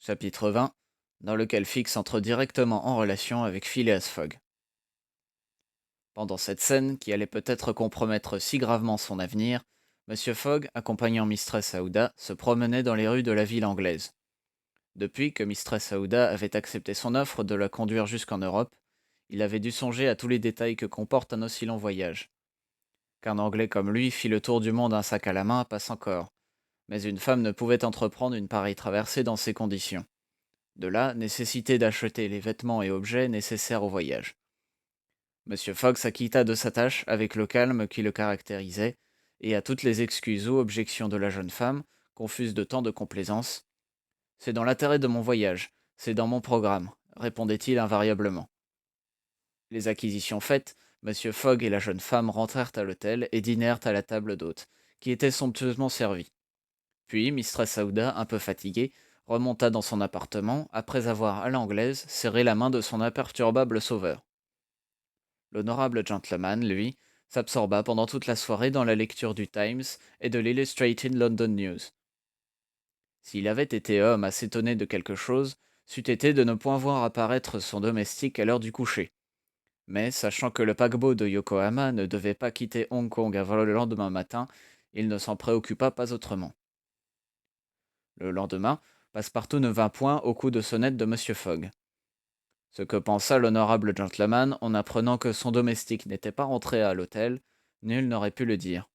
Chapitre 20, dans lequel Fix entre directement en relation avec Phileas Fogg. Pendant cette scène, qui allait peut-être compromettre si gravement son avenir, Monsieur Fogg, accompagnant Mistress Aouda, se promenait dans les rues de la ville anglaise. Depuis que Mistress Aouda avait accepté son offre de la conduire jusqu'en Europe, il avait dû songer à tous les détails que comporte un aussi long voyage. Qu'un Anglais comme lui fit le tour du monde un sac à la main passe encore, mais une femme ne pouvait entreprendre une pareille traversée dans ces conditions. De là, nécessité d'acheter les vêtements et objets nécessaires au voyage. Monsieur Fogg s'acquitta de sa tâche avec le calme qui le caractérisait, et à toutes les excuses ou objections de la jeune femme, confuses de tant de complaisance. C'est dans l'intérêt de mon voyage, c'est dans mon programme, répondait-il invariablement. Les acquisitions faites, Monsieur Fogg et la jeune femme rentrèrent à l'hôtel et dînèrent à la table d'hôte, qui était somptueusement servie. Puis Mistress Aouda, un peu fatiguée, remonta dans son appartement, après avoir, à l'anglaise, serré la main de son imperturbable sauveur. L'honorable gentleman, lui, s'absorba pendant toute la soirée dans la lecture du Times et de l'Illustrated London News. S'il avait été homme à s'étonner de quelque chose, c'eût été de ne point voir apparaître son domestique à l'heure du coucher. Mais, sachant que le paquebot de Yokohama ne devait pas quitter Hong Kong avant le lendemain matin, il ne s'en préoccupa pas autrement. Le lendemain, Passepartout ne vint point au coup de sonnette de Monsieur Fogg. Ce que pensa l'honorable gentleman en apprenant que son domestique n'était pas rentré à l'hôtel, nul n'aurait pu le dire.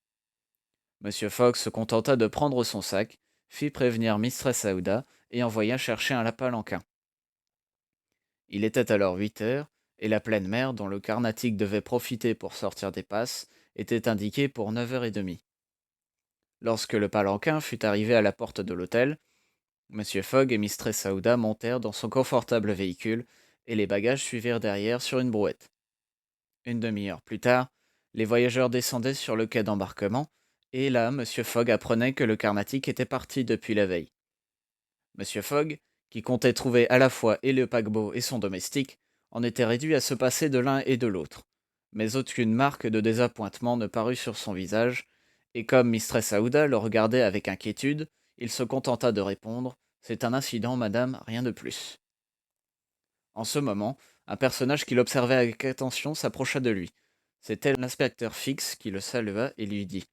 Monsieur Fogg se contenta de prendre son sac, fit prévenir Mistress Aouda et envoya chercher un palanquin. Il était alors 8 heures, et la pleine mer, dont le Carnatic devait profiter pour sortir des passes, était indiquée pour 9h30. Lorsque le palanquin fut arrivé à la porte de l'hôtel, Monsieur Fogg et Mistress Aouda montèrent dans son confortable véhicule, et les bagages suivirent derrière sur une brouette. Une demi-heure plus tard, les voyageurs descendaient sur le quai d'embarquement, et là, Monsieur Fogg apprenait que le Carnatic était parti depuis la veille. Monsieur Fogg, qui comptait trouver à la fois et le paquebot et son domestique, en était réduit à se passer de l'un et de l'autre. Mais aucune marque de désappointement ne parut sur son visage, et comme Mistress Aouda le regardait avec inquiétude, il se contenta de répondre: C'est un incident, madame, rien de plus. En ce moment, un personnage qui l'observait avec attention s'approcha de lui. C'était l'inspecteur Fix qui le salua et lui dit: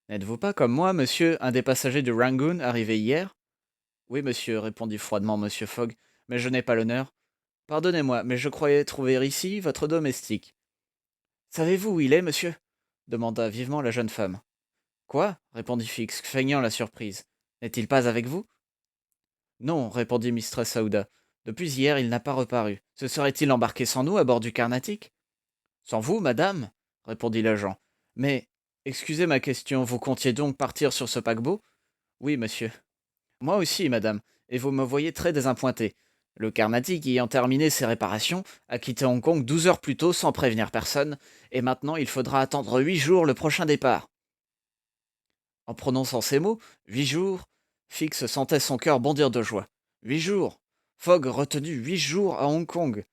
N'êtes-vous pas comme moi, monsieur, un des passagers du Rangoon arrivé hier? Oui, monsieur, répondit froidement monsieur Fogg, mais je n'ai pas l'honneur. Pardonnez-moi, mais je croyais trouver ici votre domestique. Savez-vous où il est, monsieur? Demanda vivement la jeune femme. Quoi? Répondit Fix, feignant la surprise. N'est-il pas avec vous? Non, répondit Mistress Aouda. Depuis hier, il n'a pas reparu. Se serait-il embarqué sans nous à bord du Carnatic? Sans vous, madame? Répondit l'agent. Mais, excusez ma question, vous comptiez donc partir sur ce paquebot? Oui, monsieur. Moi aussi, madame, et vous me voyez très désappointé. Le Carnatic, ayant terminé ses réparations, a quitté Hong Kong 12 heures plus tôt sans prévenir personne, et maintenant il faudra attendre 8 jours le prochain départ. En prononçant ces mots, 8 jours, Fix sentait son cœur bondir de joie. 8 jours! Fogg retenu 8 jours à Hong Kong!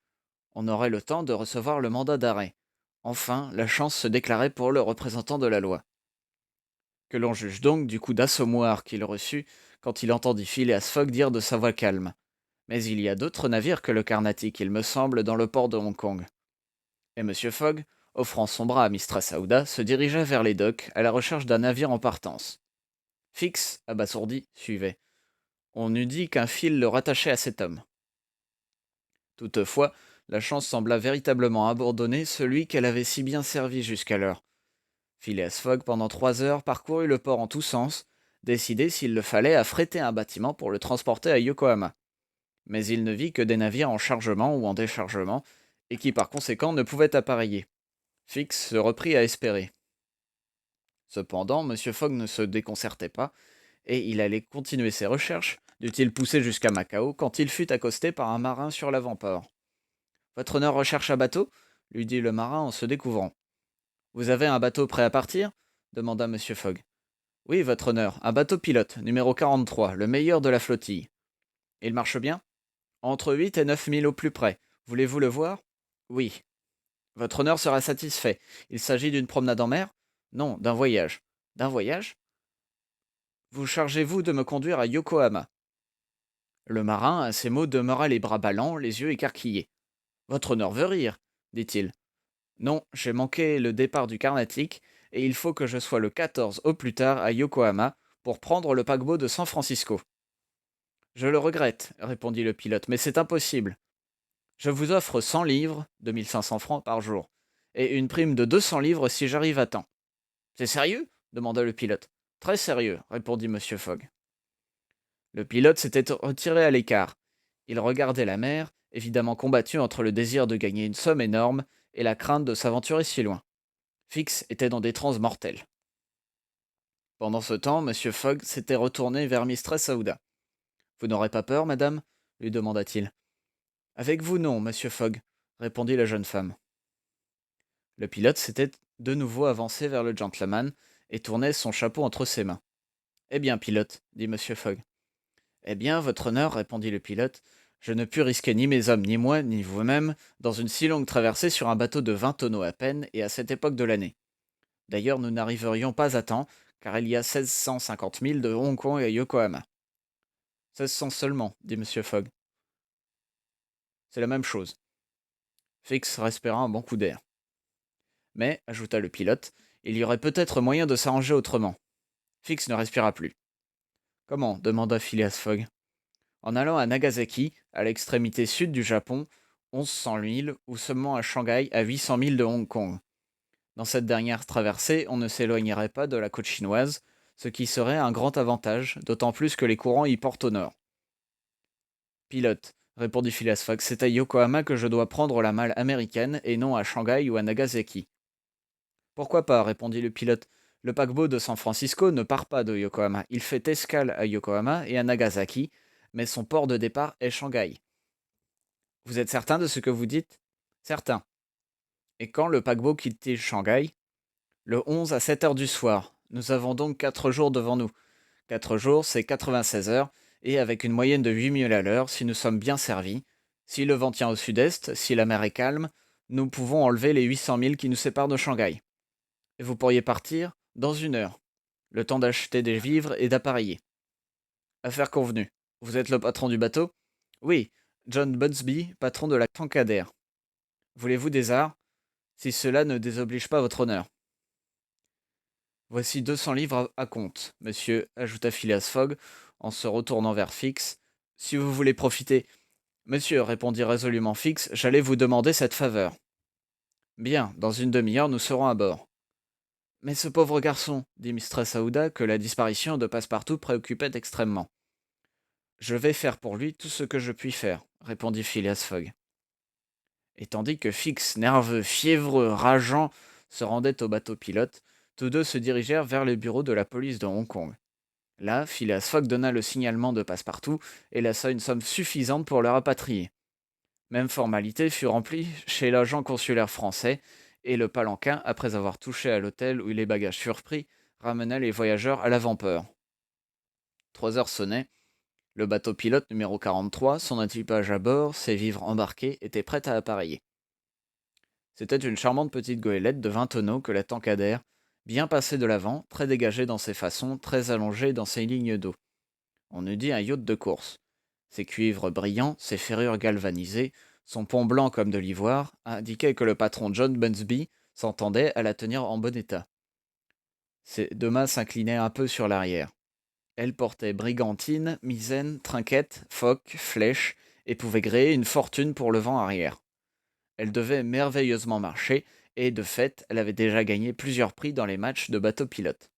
On aurait le temps de recevoir le mandat d'arrêt. Enfin, la chance se déclarait pour le représentant de la loi. Que l'on juge donc du coup d'assommoir qu'il reçut quand il entendit Phileas Fogg dire de sa voix calme: Mais il y a d'autres navires que le Carnatic, il me semble, dans le port de Hong Kong. Et Monsieur Fogg, offrant son bras à Mistress Aouda, se dirigea vers les docks à la recherche d'un navire en partance. Fix, abasourdi, suivait. On eût dit qu'un fil le rattachait à cet homme. Toutefois, la chance sembla véritablement abandonner celui qu'elle avait si bien servi jusqu'alors. Phileas Fogg, pendant 3 heures, parcourut le port en tous sens, décidé, s'il le fallait, à fréter un bâtiment pour le transporter à Yokohama. Mais il ne vit que des navires en chargement ou en déchargement, et qui par conséquent ne pouvaient appareiller. Fix se reprit à espérer. Cependant, Monsieur Fogg ne se déconcertait pas, et il allait continuer ses recherches, dût-il pousser jusqu'à Macao, quand il fut accosté par un marin sur l'avant-port. Votre honneur recherche un bateau? Lui dit le marin en se découvrant. Vous avez un bateau prêt à partir? Demanda Monsieur Fogg. Oui, votre honneur, un bateau pilote, numéro 43, le meilleur de la flottille. Il marche bien? Entre 8 et 9 milles au plus près. Voulez-vous le voir? Oui. Votre honneur sera satisfait. Il s'agit d'une promenade en mer? Non, d'un voyage. D'un voyage? Vous chargez-vous de me conduire à Yokohama. Le marin, à ces mots, demeura les bras ballants, les yeux écarquillés. Votre honneur veut rire, dit-il. Non, j'ai manqué le départ du Carnatic, et il faut que je sois le 14 au plus tard à Yokohama pour prendre le paquebot de San Francisco. Je le regrette, répondit le pilote, mais c'est impossible. Je vous offre 100 livres, 2 500 francs par jour, et une prime de 200 livres si j'arrive à temps. C'est sérieux demanda le pilote. Très sérieux, répondit M. Fogg. Le pilote s'était retiré à l'écart. Il regardait la mer, évidemment combattu entre le désir de gagner une somme énorme et la crainte de s'aventurer si loin. Fix était dans des transes mortelles. Pendant ce temps, M. Fogg s'était retourné vers Mistress Aouda. Vous n'aurez pas peur, madame lui demanda-t-il. Avec vous, non, monsieur Fogg, répondit la jeune femme. Le pilote s'était de nouveau avancé vers le gentleman et tournait son chapeau entre ses mains. Eh bien, pilote, dit M. Fogg. Eh bien, votre honneur, répondit le pilote, je ne puis risquer ni mes hommes, ni moi, ni vous-même, dans une si longue traversée sur un bateau de 20 tonneaux à peine et à cette époque de l'année. D'ailleurs, nous n'arriverions pas à temps, car il y a 1650 milles de Hong Kong à Yokohama. 1600 seulement, dit M. Fogg. C'est la même chose. Fix respira un bon coup d'air. Mais, ajouta le pilote, il y aurait peut-être moyen de s'arranger autrement. Fix ne respira plus. Comment demanda Phileas Fogg. En allant à Nagasaki, à l'extrémité sud du Japon, 1100 milles, ou seulement à Shanghai, à 800 milles de Hong Kong. Dans cette dernière traversée, on ne s'éloignerait pas de la côte chinoise, ce qui serait un grand avantage, d'autant plus que les courants y portent au nord. Pilote, répondit Phileas Fogg, c'est à Yokohama que je dois prendre la malle américaine et non à Shanghai ou à Nagasaki. Pourquoi pas, répondit le pilote. Le paquebot de San Francisco ne part pas de Yokohama. Il fait escale à Yokohama et à Nagasaki, mais son port de départ est Shanghai. Vous êtes certain de ce que vous dites? Certain. Et quand le paquebot quitte Shanghai? Le 11 à 7 heures du soir. Nous avons donc 4 jours devant nous. 4 jours, c'est 96 heures, et avec une moyenne de 8 milles à l'heure, si nous sommes bien servis, si le vent tient au sud-est, si la mer est calme, nous pouvons enlever les 800 milles qui nous séparent de Shanghai. Et vous pourriez partir dans 1 heure. Le temps d'acheter des vivres et d'appareiller. Affaire convenue. Vous êtes le patron du bateau? Oui, John Bunsby, patron de la Tankadère. Voulez-vous des arts? Si cela ne désoblige pas votre honneur. Voici 200 livres à compte, monsieur, ajouta Phileas Fogg, en se retournant vers Fix. Si vous voulez profiter. Monsieur, répondit résolument Fix, j'allais vous demander cette faveur. Bien, dans une demi-heure, nous serons à bord. Mais ce pauvre garçon, dit Mistress Aouda, que la disparition de Passepartout préoccupait extrêmement. Je vais faire pour lui tout ce que je puis faire, répondit Phileas Fogg. Et tandis que Fix, nerveux, fiévreux, rageant, se rendait au bateau pilote, tous deux se dirigèrent vers le bureau de la police de Hong Kong. Là, Phileas Fogg donna le signalement de Passepartout et laissa une somme suffisante pour le rapatrier. Même formalité fut remplie chez l'agent consulaire français, et le palanquin, après avoir touché à l'hôtel où les bagages furent pris, ramena les voyageurs à l'avant-port. 3 heures sonnaient. Le bateau pilote numéro 43, son équipage à bord, ses vivres embarqués, étaient prêts à appareiller. C'était une charmante petite goélette de 20 tonneaux que la Tankadère, bien passée de l'avant, très dégagée dans ses façons, très allongée dans ses lignes d'eau. On eût dit un yacht de course. Ses cuivres brillants, ses ferrures galvanisées, son pont blanc comme de l'ivoire, indiquaient que le patron John Bunsby s'entendait à la tenir en bon état. Ses deux mâts s'inclinaient un peu sur l'arrière. Elle portait brigantine, misaine, trinquette, foc, flèche, et pouvait gréer une fortune pour le vent arrière. Elle devait merveilleusement marcher, et de fait, elle avait déjà gagné plusieurs prix dans les matchs de bateaux-pilotes.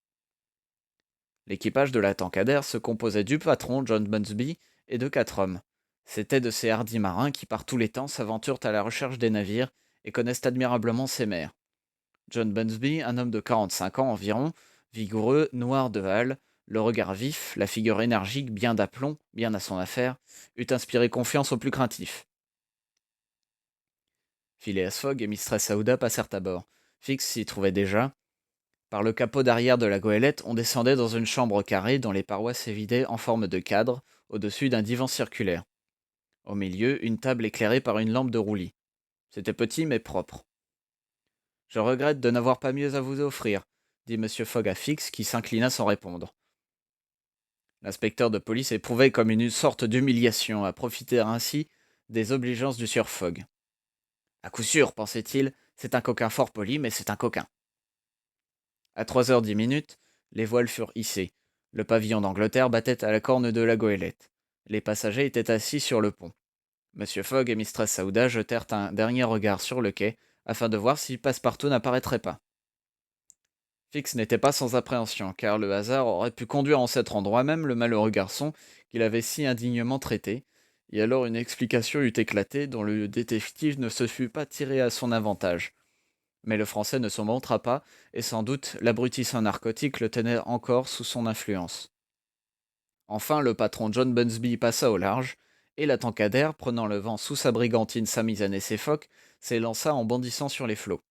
L'équipage de la Tankadère se composait du patron, John Bunsby, et de 4 hommes. C'étaient de ces hardis marins qui par tous les temps s'aventurent à la recherche des navires et connaissent admirablement ces mers. John Bunsby, un homme de 45 ans environ, vigoureux, noir de hâle, le regard vif, la figure énergique, bien d'aplomb, bien à son affaire, eût inspiré confiance aux plus craintifs. Phileas Fogg et Mistress Aouda passèrent à bord. Fix s'y trouvait déjà. Par le capot d'arrière de la goélette, on descendait dans une chambre carrée dont les parois s'évidaient en forme de cadre, au-dessus d'un divan circulaire. Au milieu, une table éclairée par une lampe de roulis. C'était petit mais propre. Je regrette de n'avoir pas mieux à vous offrir, dit M. Fogg à Fix, qui s'inclina sans répondre. L'inspecteur de police éprouvait comme une sorte d'humiliation à profiter ainsi des obligeances du sieur Fogg. À coup sûr, pensait-il, c'est un coquin fort poli, mais c'est un coquin. À 3h10, les voiles furent hissées. Le pavillon d'Angleterre battait à la corne de la goélette. Les passagers étaient assis sur le pont. Monsieur Fogg et Mistress Aouda jetèrent un dernier regard sur le quai, afin de voir si Passepartout n'apparaîtrait pas. Fix n'était pas sans appréhension, car le hasard aurait pu conduire en cet endroit même le malheureux garçon qu'il avait si indignement traité, et alors une explication eût éclaté dont le détective ne se fût pas tiré à son avantage. Mais le Français ne se montra pas, et sans doute l'abrutissant narcotique le tenait encore sous son influence. Enfin, le patron John Bunsby passa au large, et la Tankadère, prenant le vent sous sa brigantine, sa misaine et ses focs, s'élança en bondissant sur les flots.